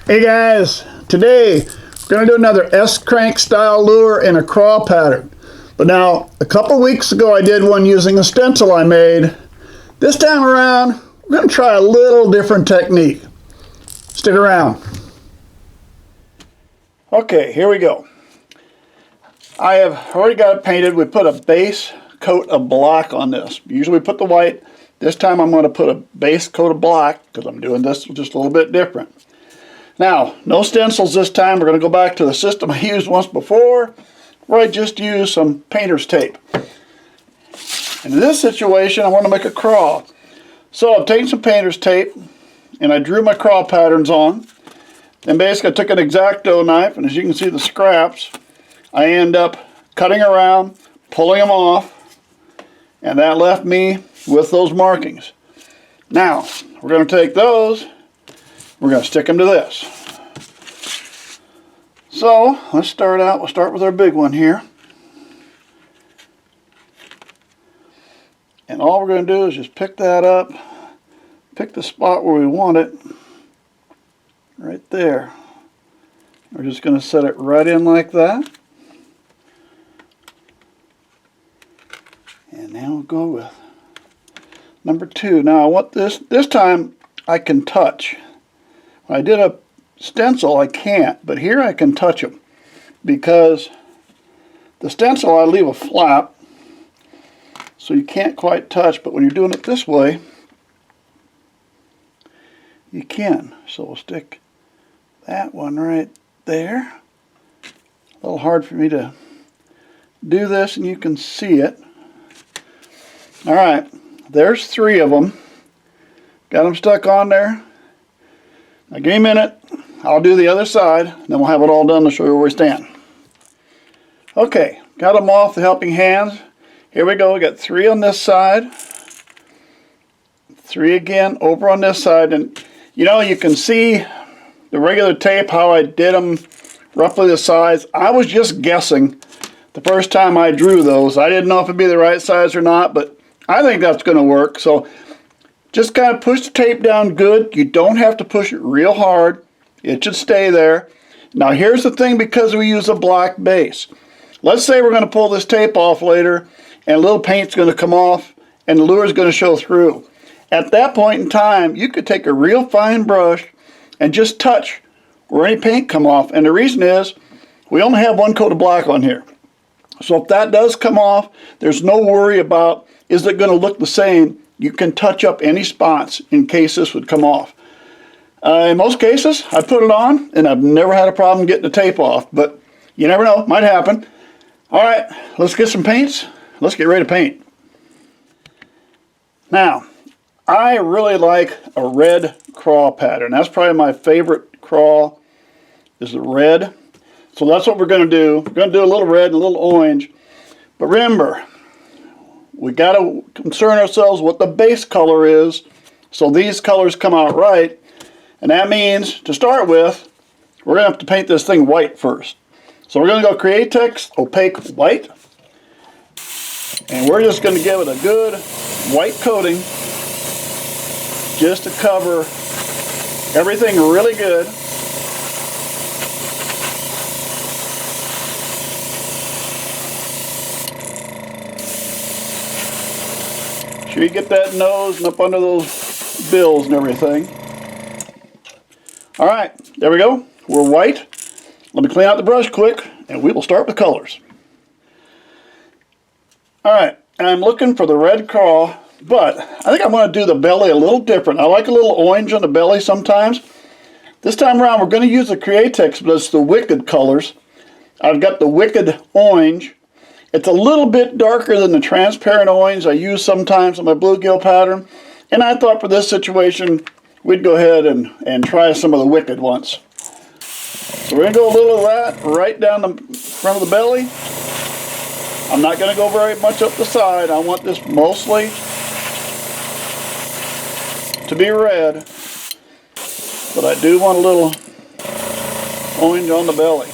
Hey guys, today we're going to do another S-crank style lure in a craw pattern. But now, a couple weeks ago I did one using a stencil I made. This time around, we're going to try a little different technique. Stick around. Okay, here we go. I have already got it painted. We put a base coat of black on this. Usually we put the white. This time I'm going to put a base coat of black because I'm doing this just a little bit different. Now, no stencils this time. We're going to go back to the system I used once before, where I just used some painter's tape. And in this situation, I want to make a craw. So I've taken some painter's tape, and I drew my craw patterns on. Then basically I took an X-Acto knife, and as you can see the scraps, I end up cutting around, pulling them off, and that left me with those markings. Now, we're going to take those, we're going to stick them to this. So, let's start out, we'll start with our big one here. And all we're going to do is just pick that up, pick the spot where we want it, right there. We're just going to set it right in like that. And now we'll go with number 2. Now I want this time I can touch. When I did a stencil I can't, but here I can touch them. Because the stencil I leave a flap, so you can't quite touch, but when you're doing it this way, you can. So we'll stick that one right there. A little hard for me to do this, and you can see it. Alright, there's 3 of them. Got them stuck on there. Now give me a minute. I'll do the other side, then we'll have it all done to show you where we stand. Okay, got them off the helping hands. Here we go. We got 3 on this side. 3 again over on this side. And you know, you can see the regular tape, how I did them roughly the size. I was just guessing the first time I drew those. I didn't know if it'd be the right size or not, but I think that's going to work. So just kind of push the tape down good. You don't have to push it real hard. It should stay there. Now here's the thing, because we use a black base. Let's say we're going to pull this tape off later and a little paint's going to come off and the lure is going to show through. At that point in time, you could take a real fine brush and just touch where any paint come off. And the reason is we only have 1 coat of black on here. So if that does come off, there's no worry about, is it going to look the same? You can touch up any spots in case this would come off. In most cases, I put it on and I've never had a problem getting the tape off, but you never know, might happen. All right, let's get some paints. Let's get ready to paint. Now, I really like a red craw pattern. That's probably my favorite craw, is the red. So that's what we're going to do. We're going to do a little red and a little orange. But remember, we got to concern ourselves what the base color is, so these colors come out right. And that means, to start with, we're going to have to paint this thing white first. So we're going to go Createx Opaque White. And we're just going to give it a good white coating just to cover everything really good. Sure you get that nose and up under those bills and everything. Alright, there we go. We're white. Let me clean out the brush quick and we will start with colors. Alright, I'm looking for the red craw, but I think I'm going to do the belly a little different. I like a little orange on the belly sometimes. This time around we're going to use the Createx, but it's the Wicked colors. I've got the Wicked Orange. It's a little bit darker than the transparent orange I use sometimes on my bluegill pattern. And I thought for this situation, we'd go ahead and try some of the Wicked ones. So we're going to go a little of that right down the front of the belly. I'm not going to go very much up the side. I want this mostly to be red. But I do want a little orange on the belly.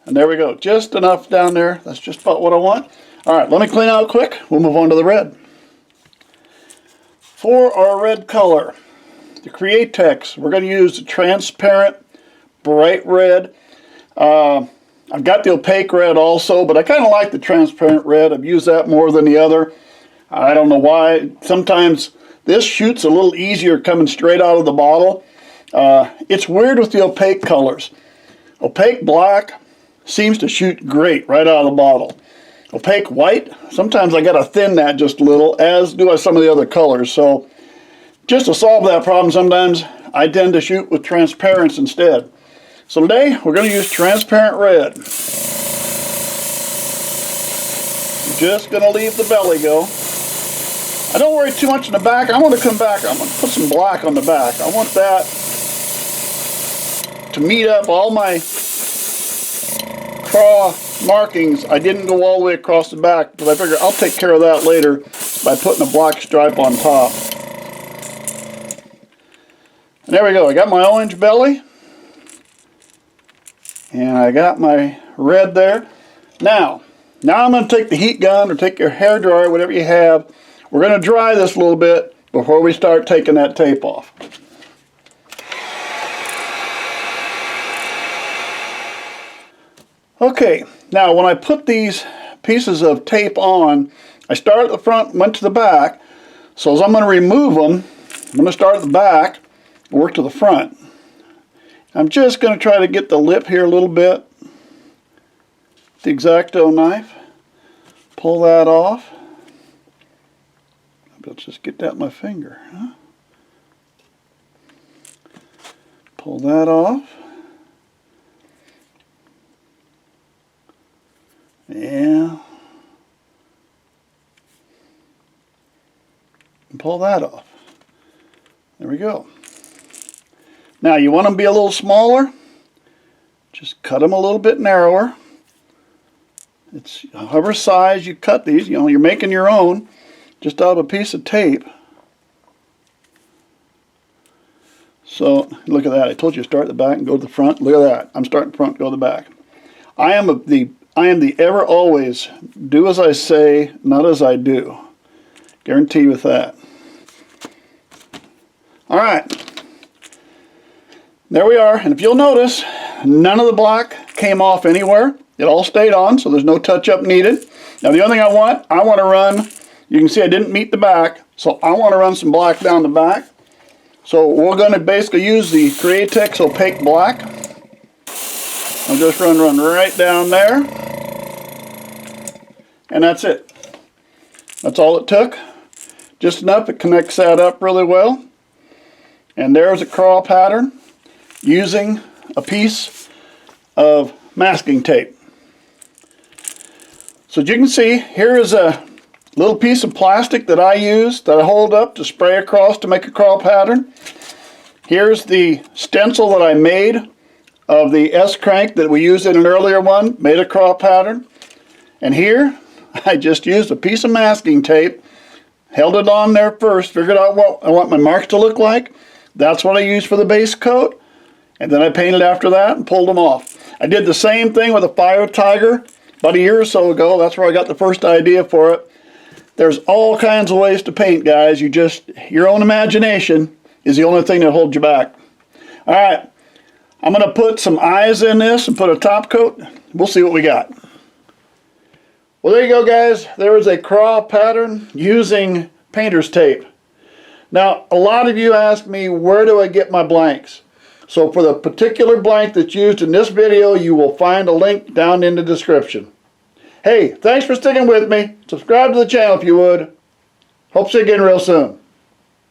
And there we go, just enough down there. That's just about what I want. All right, let me clean out quick. We'll move on to the red. For our red color, the Createx. We're going to use the transparent bright red. I've got the opaque red also, but I kind of like the transparent red. I've used that more than the other. I don't know why. Sometimes this shoots a little easier coming straight out of the bottle. It's weird with the opaque colors. Opaque black seems to shoot great right out of the bottle. Opaque white, sometimes I got to thin that just a little, as do some of the other colors. So just to solve that problem, sometimes I tend to shoot with transparents instead. So today we're going to use transparent red. I'm just going to leave the belly go. I don't worry too much in the back. I want to come back. I'm going to put some black on the back. I want that to meet up all my craw markings. I didn't go all the way across the back, but I figure I'll take care of that later by putting a black stripe on top. And there we go. I got my orange belly. And I got my red there. Now I'm going to take the heat gun or take your hair dryer, whatever you have. We're going to dry this a little bit before we start taking that tape off. Okay, now when I put these pieces of tape on, I start at the front, went to the back. So as I'm going to remove them, I'm going to start at the back and work to the front. I'm just going to try to get the lip here a little bit. The X-Acto knife. Pull that off. Let's just get that in my finger. Huh? Pull that off. Yeah. And pull that off. There we go. Now you want them to be a little smaller. Just cut them a little bit narrower. It's however size you cut these. You know, you're making your own just out of a piece of tape. So look at that. I told you to start at the back and go to the front. Look at that. I'm starting front, go to the back. I am the ever always do as I say, not as I do. Guarantee you with that. All right. There we are. And if you'll notice, none of the black came off anywhere. It all stayed on, so there's no touch-up needed. Now the only thing I want to run, you can see I didn't meet the back, so I want to run some black down the back. So we're going to basically use the Createx opaque black. I'll just run right down there. And that's it. That's all it took. Just enough, it connects that up really well. And there's a crawl pattern using a piece of masking tape. So as you can see, here is a little piece of plastic that I use, that I hold up to spray across to make a crawl pattern. Here's the stencil that I made of the S-crank that we used in an earlier one, made a crawl pattern. And here, I just used a piece of masking tape, held it on there first, figured out what I want my marks to look like. That's what I used for the base coat. And then I painted after that and pulled them off. I did the same thing with a Fire Tiger about a year or so ago. That's where I got the first idea for it. There's all kinds of ways to paint, guys. Your own imagination is the only thing that holds you back. All right, I'm going to put some eyes in this and put a top coat. We'll see what we got. Well, there you go, guys. There is a crawl pattern using painter's tape. Now, a lot of you ask me, where do I get my blanks? So for the particular blank that's used in this video, you will find a link down in the description. Hey, thanks for sticking with me. Subscribe to the channel if you would. Hope to see you again real soon.